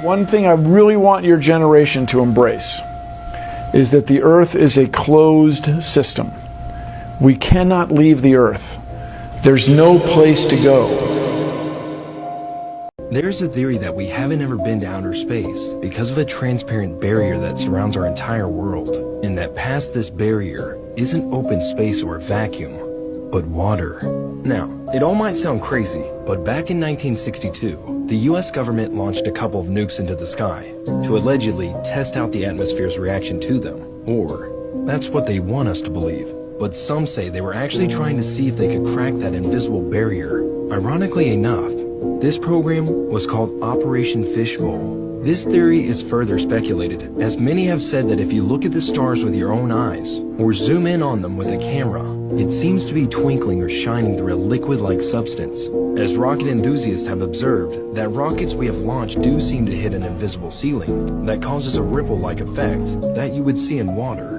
One thing I really want your generation to embrace is that the Earth is a closed system. We cannot leave the Earth. There's no place to go. There's a theory that we haven't ever been to outer space because of a transparent barrier that surrounds our entire world, and that past this barrier isn't open space or a vacuum, but water. Now, it all might sound crazy, but back in 1962, the US government launched a couple of nukes into the sky to allegedly test out the atmosphere's reaction to them, or that's what they want us to believe. But some say they were actually trying to see if they could crack that invisible barrier. Ironically enough, this program was called Operation Fishbowl. This theory is further speculated, as many have said that if you look at the stars with your own eyes, or zoom in on them with a camera, it seems to be twinkling or shining through a liquid-like substance. As rocket enthusiasts have observed, that rockets we have launched do seem to hit an invisible ceiling that causes a ripple-like effect that you would see in water.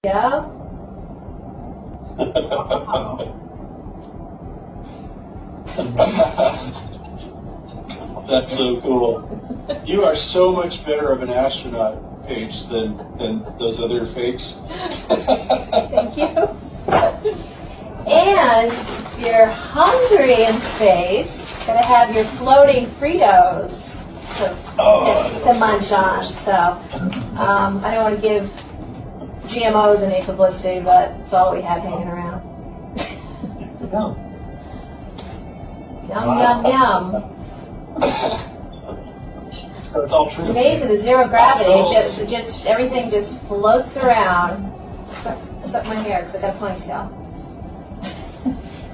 Yeah. That's so cool. You are so much better of an astronaut, Paige, than those other fakes. Thank you. And if you're hungry in space, gotta have your floating Fritos to munch on. So I don't want to give GMOs any publicity, but it's all we had hanging around. Yum, yum, yum. So it's all true. It's amazing, the zero gravity, just everything just floats around. Except my hair, because I got a ponytail.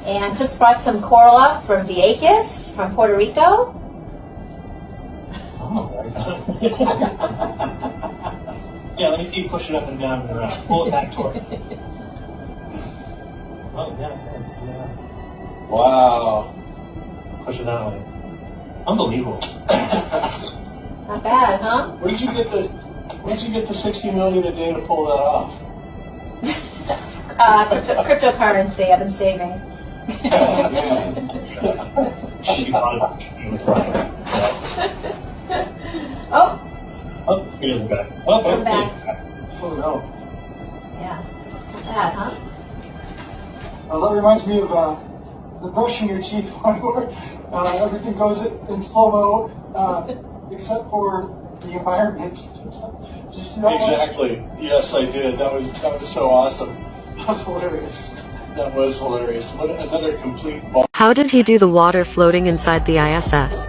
And Toots brought some coral up from Vieques, from Puerto Rico. Oh, very good. Yeah, let me see you push it up and down and around. Pull it back towards you. Oh, yeah. Wow. Push it that way. Unbelievable. Not bad, huh? Where did you get the 60 million a day to pull that off? Cryptocurrency, I've been saving. Oh, man. She bought it. It was like, Oh, oh, here's the back. Oh, come back. Oh, no. Yeah, not bad, huh? Well, that reminds me of the brushing your teeth one where everything goes in slow-mo except for the environment. Did you see that Exactly. Yes, I did. That was so awesome. one? That was hilarious. That was hilarious. What another complete ball. How did he do the water floating inside the ISS?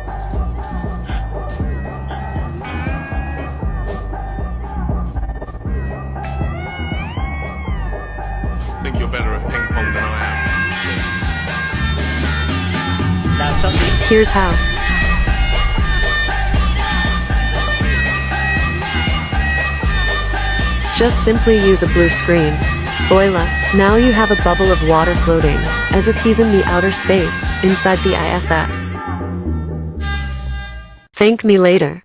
I think you're better at ping pong than I am. Here's how. Just simply use a blue screen. Voila, now you have a bubble of water floating, as if he's in the outer space, inside the ISS. Thank me later.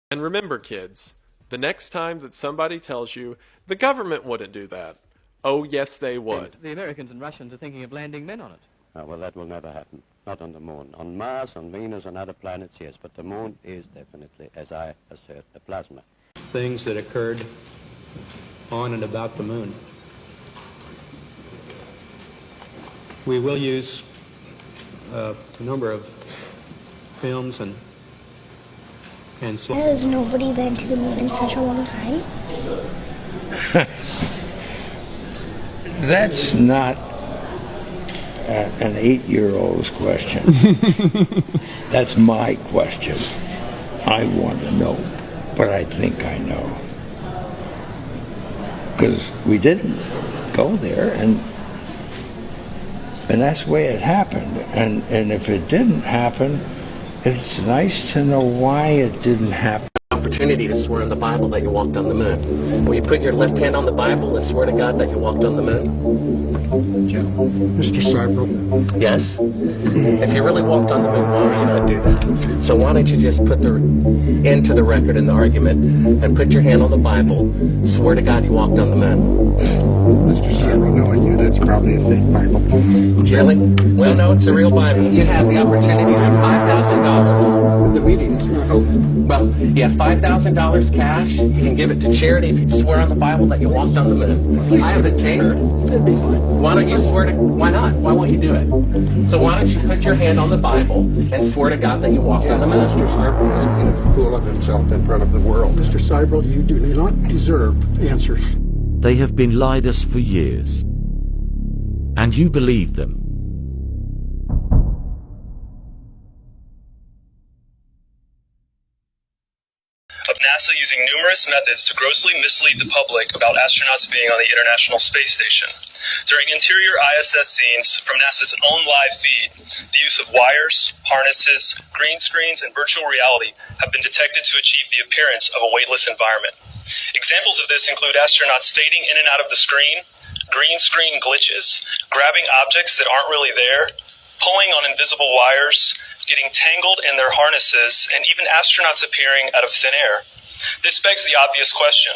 And remember, kids, the next time that somebody tells you the government wouldn't do that, oh yes they would. The Americans and Russians are thinking of landing men on it. Well, that will never happen. Not on the moon. On Mars, on Venus, and other planets, yes. But the moon is definitely, as I assert, a plasma. Things that occurred on and about the moon. We will use a number of films and so. Has nobody been to the moon in such a long time? That's not an 8-year-old's question. That's my question. I want to know, but I think I know. Because we didn't go there, and that's the way it happened. And if it didn't happen, it's nice to know why it didn't happen. Opportunity to swear on the Bible that you walked on the moon. Will you put your left hand on the Bible and swear to God that you walked on the moon? Mr. Seibel? Yes? If you really walked on the moon, why would you not do that? So why don't you just put the end to the record in the argument and put your hand on the Bible, swear to God you walked on the moon? Mr. Seibel, knowing you, that's probably a fake Bible. Really? Well, no, it's a real Bible. You have the opportunity to have $5,000. The meeting is not open. Well, you have $5,000 cash. You can give it to charity if you swear on the Bible that you walked on the moon. I have it taped. That'd be fine. Why don't you swear to... Why not? Why won't you do it? So why don't you put your hand on the Bible and swear to God that you walked on the moon? Mr. Seibel is being a fool of himself in front of the world. Mr. Seibel, you do not deserve answers. They have been lied us for years. And you believe them. Of NASA using numerous methods to grossly mislead the public about astronauts being on the International Space Station. During interior ISS scenes from NASA's own live feed, the use of wires, harnesses, green screens, and virtual reality have been detected to achieve the appearance of a weightless environment. Examples of this include astronauts fading in and out of the screen, green screen glitches, grabbing objects that aren't really there, pulling on invisible wires, getting tangled in their harnesses, and even astronauts appearing out of thin air. This begs the obvious question.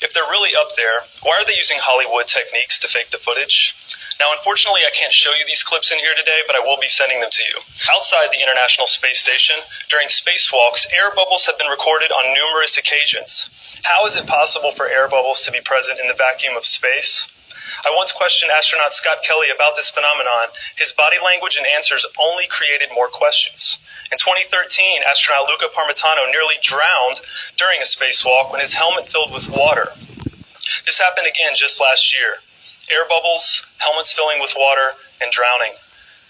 If they're really up there, why are they using Hollywood techniques to fake the footage? Now, unfortunately, I can't show you these clips in here today, but I will be sending them to you. Outside the International Space Station, during spacewalks, air bubbles have been recorded on numerous occasions. How is it possible for air bubbles to be present in the vacuum of space? I once questioned astronaut Scott Kelly about this phenomenon. His body language and answers only created more questions. In 2013, astronaut Luca Parmitano nearly drowned during a spacewalk when his helmet filled with water. This happened again just last year. Air bubbles, helmets filling with water, and drowning.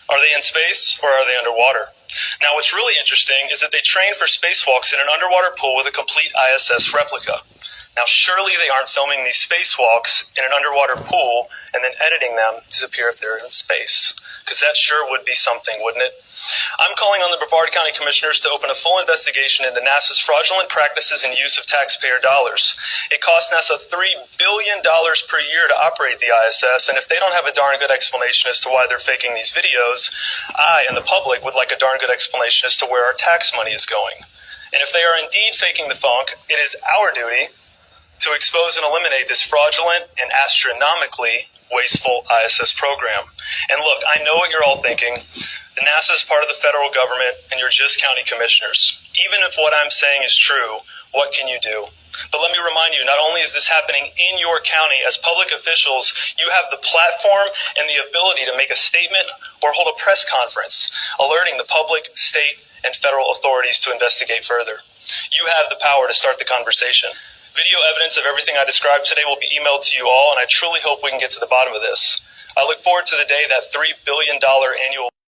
Are they in space or are they underwater? Now, what's really interesting is that they train for spacewalks in an underwater pool with a complete ISS replica. Now, surely they aren't filming these spacewalks in an underwater pool and then editing them to appear if they're in space, because that sure would be something, wouldn't it? I'm calling on the Brevard County Commissioners to open a full investigation into NASA's fraudulent practices and use of taxpayer dollars. It costs NASA $3 billion per year to operate the ISS, and if they don't have a darn good explanation as to why they're faking these videos, I and the public would like a darn good explanation as to where our tax money is going. And if they are indeed faking the funk, it is our duty to expose and eliminate this fraudulent and astronomically wasteful ISS program. And look, I know what you're all thinking. The NASA is part of the federal government, and you're just county commissioners. Even if what I'm saying is true, what can you do? But let me remind you, not only is this happening in your county, as public officials, you have the platform and the ability to make a statement or hold a press conference, alerting the public, state, and federal authorities to investigate further. You have the power to start the conversation. Video evidence of everything I described today will be emailed to you all, and I truly hope we can get to the bottom of this. I look forward to the day that $3 billion annual